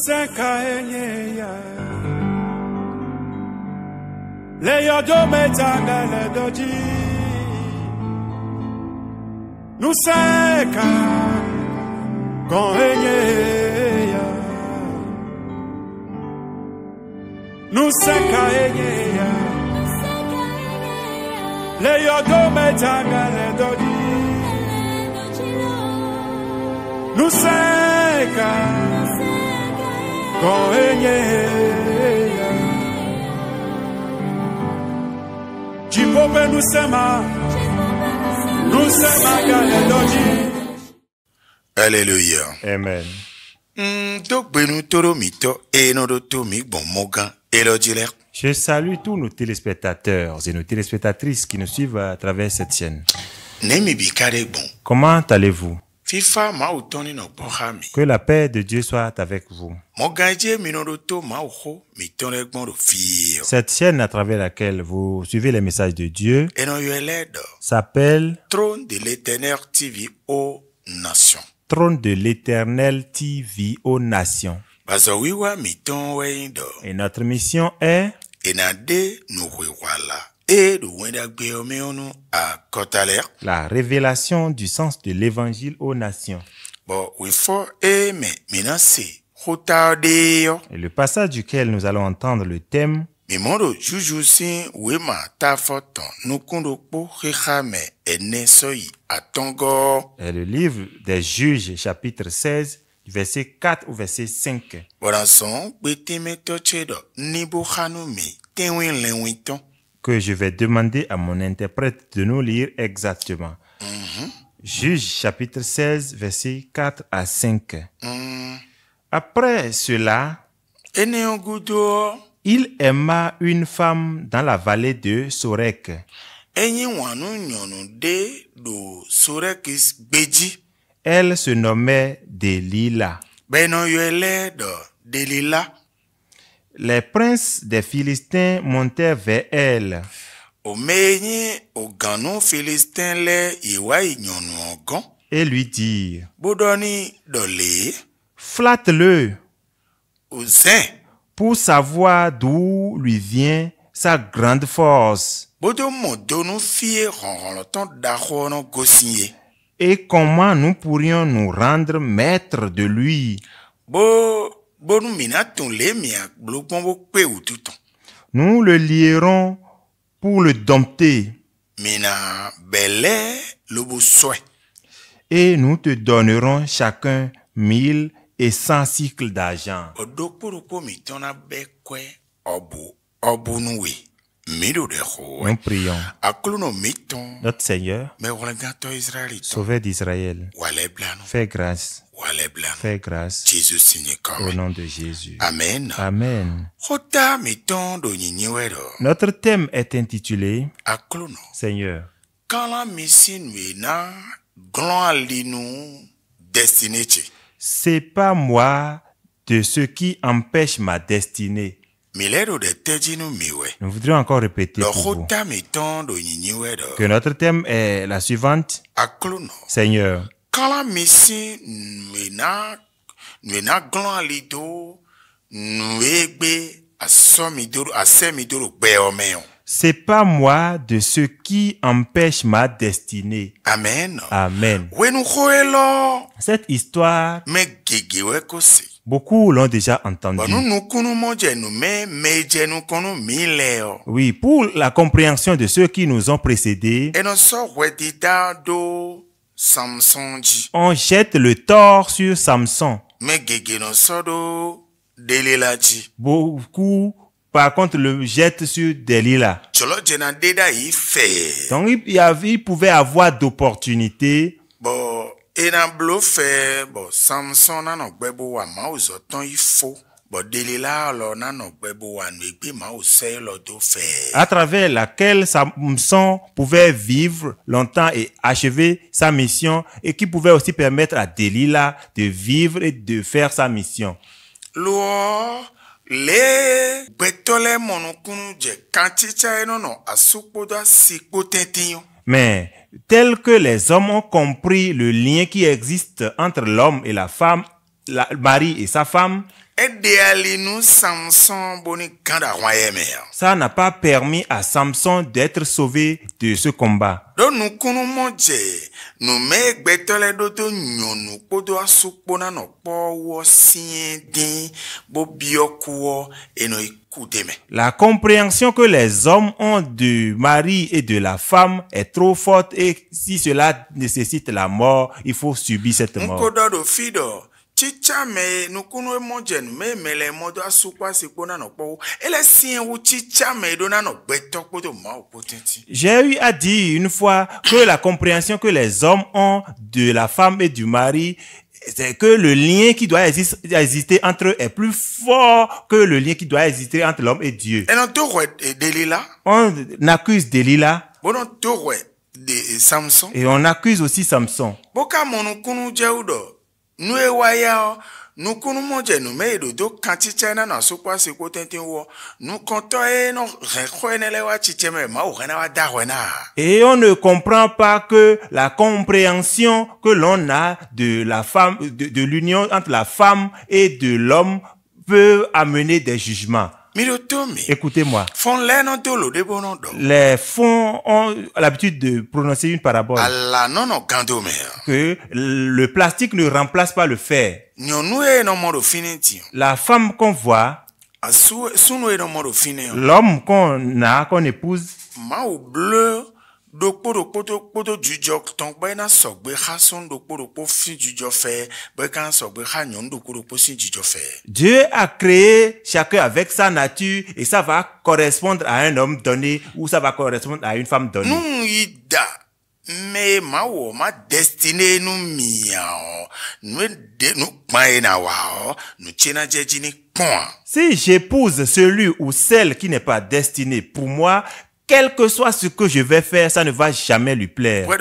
Nuseka enyeya Leyo do metanga le doji Nuseka kon enyeya Nuseka enyeya Leyo do metanga le doji Nuseka kon enyeya Chipobe nusema gale doji. Alléluia. Amen. Je salue tous nos téléspectateurs et nos téléspectatrices qui nous suivent à travers cette chaîne. Comment allez-vous? Que la paix de Dieu soit avec vous. Cette chaîne à travers laquelle vous suivez les messages de Dieu s'appelle Trône de l'Éternel TV aux Nations. Trône de l'Éternel TV aux Nations. Et notre mission est la révélation du sens de l'évangile aux nations. Et le passage duquel nous allons entendre le thème est le livre des Juges, chapitre 16, verset 4 au verset 5. Que je vais demander à mon interprète de nous lire exactement. Juges chapitre 16, verset 4 à 5. Après cela, il aima une femme dans la vallée de Sorek. Elle se nommait Delilah. Les princes des Philistins montèrent vers elle. Et lui dirent, flatte-le pour savoir d'où lui vient sa grande force et comment nous pourrions nous rendre maîtres de lui. Nous le lierons pour le dompter et nous te donnerons chacun 1100 cycles d'argent. Nous prions. Notre Seigneur, Sauveur d'Israël, fais grâce. Fais grâce au nom de Jésus. Amen. Amen. Notre thème est intitulé Seigneur. C'est pas moi de ce qui empêche ma destinée. Nous voudrions encore répéter pour vous que notre thème est la suivante. Seigneur. C'est pas moi de ce qui empêche ma destinée. Amen. Amen. Cette histoire, beaucoup l'ont déjà entendue. Oui, pour la compréhension de ceux qui nous ont précédés, on jette le tort sur Samson. Beaucoup, par contre, le jettent sur Delilah. Donc, il pouvait avoir d'opportunités. À travers laquelle Samson pouvait vivre longtemps et achever sa mission, et qui pouvait aussi permettre à Delilah de vivre et de faire sa mission. Mais tel que les hommes ont compris le lien qui existe entre l'homme et la femme, le mari et sa femme, Ça n'a pas permis à Samson d'être sauvé de ce combat. Donc nous connaissons nous megbetole dodo nyonu podo asukpona no powo siendin bo biokuo eno ikudeme. La compréhension que les hommes ont du mari et de la femme est trop forte et si cela nécessite la mort, il faut subir cette mort. Nkodo do fido chicha me nukunu emoje me mele modo asukwa sikpona no powo ele sien wu chicha me dona no gbeto podo ma opotenti. J'ai eu à dire une fois que la compréhension que les hommes ont de la femme et du mari, c'est que le lien qui doit exister entre eux est plus fort que le lien qui doit exister entre l'homme et Dieu. Et non torwe Delila. On accuse Delilah. Bon non torwe de Samson. Et on accuse aussi Samson. Boka monukunu jeudo. Nous waya nous connaissons nous mais do quantité na na sokwa seko tenten wo nous comptons no reconnaître wa chicheme ma o na wa dawena. Et on ne comprend pas que la compréhension que l'on a de la femme de l'union entre la femme et de l'homme peut amener des jugements. Écoutez-moi. Les fonds ont l'habitude de prononcer une parabole. Que le plastique ne remplace pas le fer. La femme qu'on voit, l'homme qu'on épouse, Dieu a créé chacun avec sa nature et ça va correspondre à un homme donné ou ça va correspondre à une femme donnée. Mais ma destinée nous miao nous si j'épouse celui ou celle qui n'est pas destiné pour moi, quel que soit ce que je vais faire, ça ne va jamais lui plaire. Oui,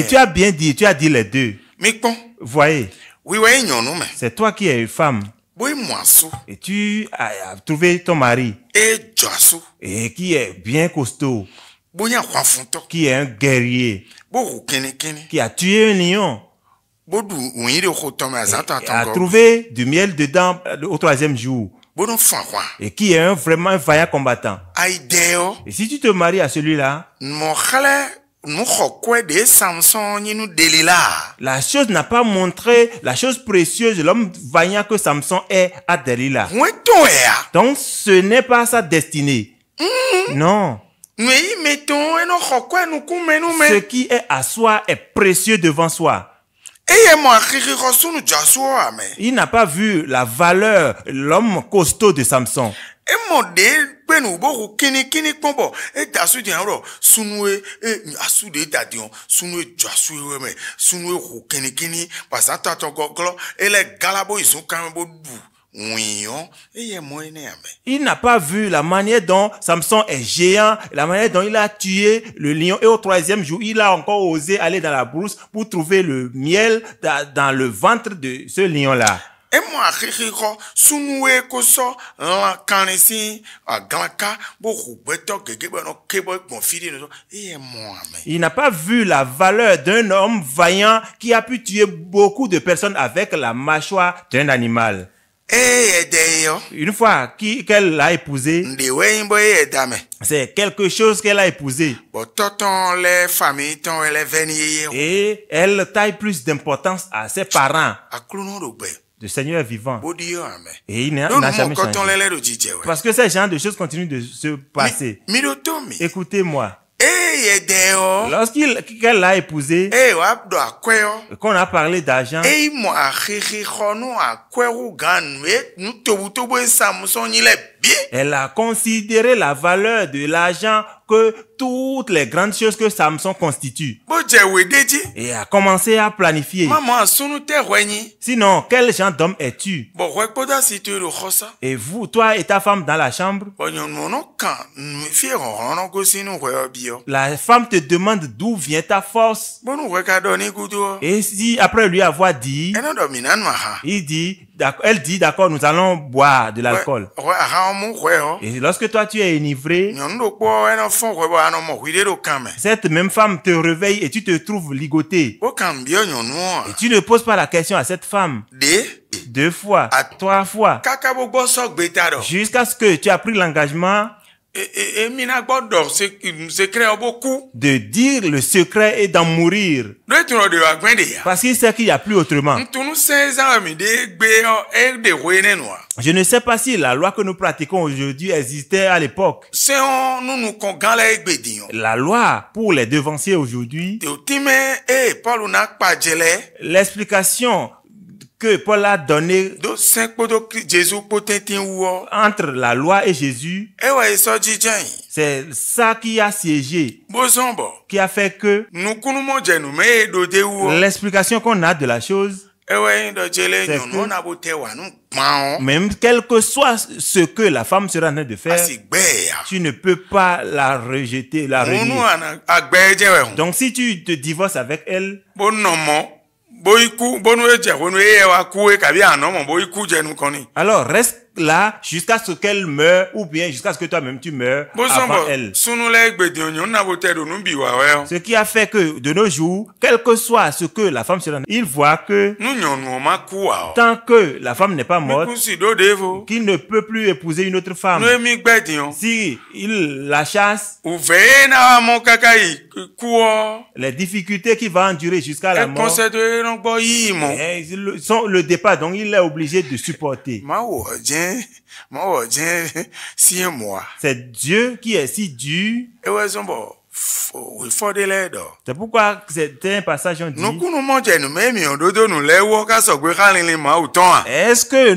tu as bien dit, tu as dit les deux. Voyez, c'est toi qui es une femme. Et tu as trouvé ton mari. Et qui est bien costaud. Qui est un guerrier. Qui a tué un lion. Et a trouvé du miel dedans au 3e jour. Et qui est vraiment un vaillant combattant. Et si tu te maries à celui-là, la chose n'a pas montré la chose précieuse de l'homme vaillant que Samson est à Delilah. Donc ce n'est pas sa destinée. Non. Ce qui est à soi est précieux devant soi. Il n'a pas vu la valeur, l'homme costaud de Samson. Il n'a pas vu la manière dont Samson est géant, la manière dont il a tué le lion et au 3e jour, il a encore osé aller dans la brousse pour trouver le miel dans le ventre de ce lion-là. Il n'a pas vu la valeur d'un homme vaillant qui a pu tuer beaucoup de personnes avec la mâchoire d'un animal. Une fois qu'elle l'a épousé, c'est quelque chose qu'elle a épousé. Et elle taille plus d'importance à ses parents. Le Seigneur est vivant. Et il n'a jamais changé. Parce que ces genres de choses continuent de se passer. Écoutez-moi. Lorsqu'elle l'a épousé, qu'on a parlé d'argent, elle a considéré la valeur de l'argent que toutes les grandes choses que Samson constitue. Et a commencé à planifier. Sinon, quel genre d'homme es-tu? Et vous, toi et ta femme dans la chambre, la femme te demande d'où vient ta force. Et si après lui avoir dit, il dit, elle dit, d'accord, nous allons boire de l'alcool. Ouais, aha mu ouais oh. Et lorsque toi tu es enivré, Nyɔnu ɖo kpɔ eno fɔn ouais ba ano mo hui ɖe ɖo kan me. cette même femme te réveille et tu te trouves ligoté. Wo kan biɔ nyɔnua. Et tu ne poses pas la question à cette femme. De 2 fois, À 3 fois, kaka bo gbɔ sɔgbe ta ɖo. jusqu'à ce que tu as pris l'engagement Mina gbɔ dɔ secret bo ku. de dire le secret et d'en mourir. Do etunɔ de wa gbɛn de ya. Parce qu'il sait qu'il n'y a plus autrement. Ntunu 16 ans mi de gbe e de hoe ne noa. Je ne sais pas si la loi que nous pratiquons aujourd'hui existait à l'époque. Se on nunu kon gan la egbe diyan. La loi pour les devanciers aujourd'hui, Te o time Paul na kpa jele. l'explication que Paul a donnée Do sen kpodo Jésus potentin wo. entre la loi et Jésus, E wa eso jijan. c'est ça qui a siégé, Bozon bo. qui a fait que Nukunu mo jenu me do de wo. l'explication qu'on a de la chose, E wa yin do jele C'est nyɔnu que- na bo te wa nu kpan. même quel que soit ce que la femme sera en train de faire, Asi gbe ya. tu ne peux pas la rejeter, la Munu renier. ana agbe je we. Donc si tu te divorces avec elle, Bo nomo. Bo iku bonu e je wonu e wa ku e kabi anomo bo iku jenu koni. alors reste là jusqu'à ce qu'elle meure ou bien jusqu'à ce que toi-même tu meurs Bozon avant bo. elle. Sunu le egbe diyan nyɔnu na bo te do nu bi wa we. Ce qui a fait que de nos jours, quel que soit ce que la femme sera, il voit que Nu nyɔnu o ma ku wa o. tant que la femme n'est pas Mi morte, ku si do de vo. qu'il ne peut plus épouser une autre femme. Nu e mi gbe diyan. Si il la chasse, Uve na wa mo kaka yi ku o. les difficultés qu'il va endurer jusqu'à la E mort, conseil de non gbo yi mo. sont le départ, donc il est obligé de supporter. Ma wo jen si moi. C'est Dieu qui est si dur. E we zon bo. We for de le do. C'est pourquoi c'est un passage on dit, Nukunu mo jenu me mi ododo nu le wo ka so gbe ka lin ma uton a. est-ce que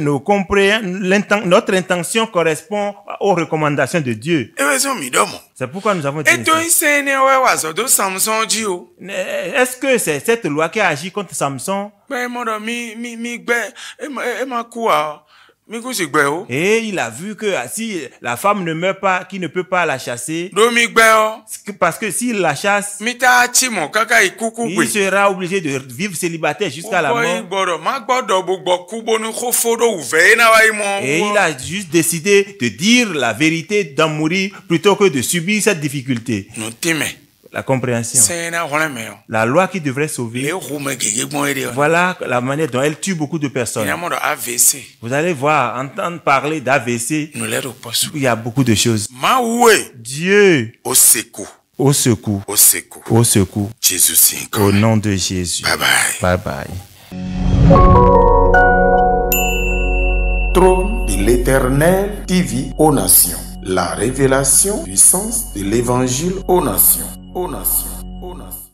notre intention correspond aux recommandations de Dieu? E we zon mi do mo. C'est pourquoi nous avons dit E to ça. ise ni we wa so do Samson ji o. Est-ce que c'est cette loi qui a agi contre Samson? Be mo do mi gbe e ma ku a. Mi ku si gbe o. Et il a vu que si la femme ne meurt pas, qu'il ne peut pas la chasser, Do mi gbe o. parce que s'il la chasse, Mi ta chi mo kaka ikuku il gbe. sera obligé de vivre célibataire jusqu'à la mort. Gbọ́dọ̀ má gbọ́dọ̀ gbogbo kú bonu ko fodo uve na wa mo. Et il a juste décidé de dire la vérité, d'en mourir, plutôt que de subir cette difficulté. No time. La compréhension. Se na hole me o. La loi qui devrait Le sauver, ru me gege gbon ere o. voilà la manière dont elle tue beaucoup de personnes. Ina mo do AVC. Vous allez voir, entendre parler d'AVC, No le ro posu. il y a beaucoup de choses. Ma we Dieu, o seku. au secours, O seku. au secours, Jesus sin au ko. nom de Jésus. Bye bye. Bye bye. Trône de l'Éternel TV aux nations. La révélation puissance de l'Évangile aux nations. Aux nations. Aux nations.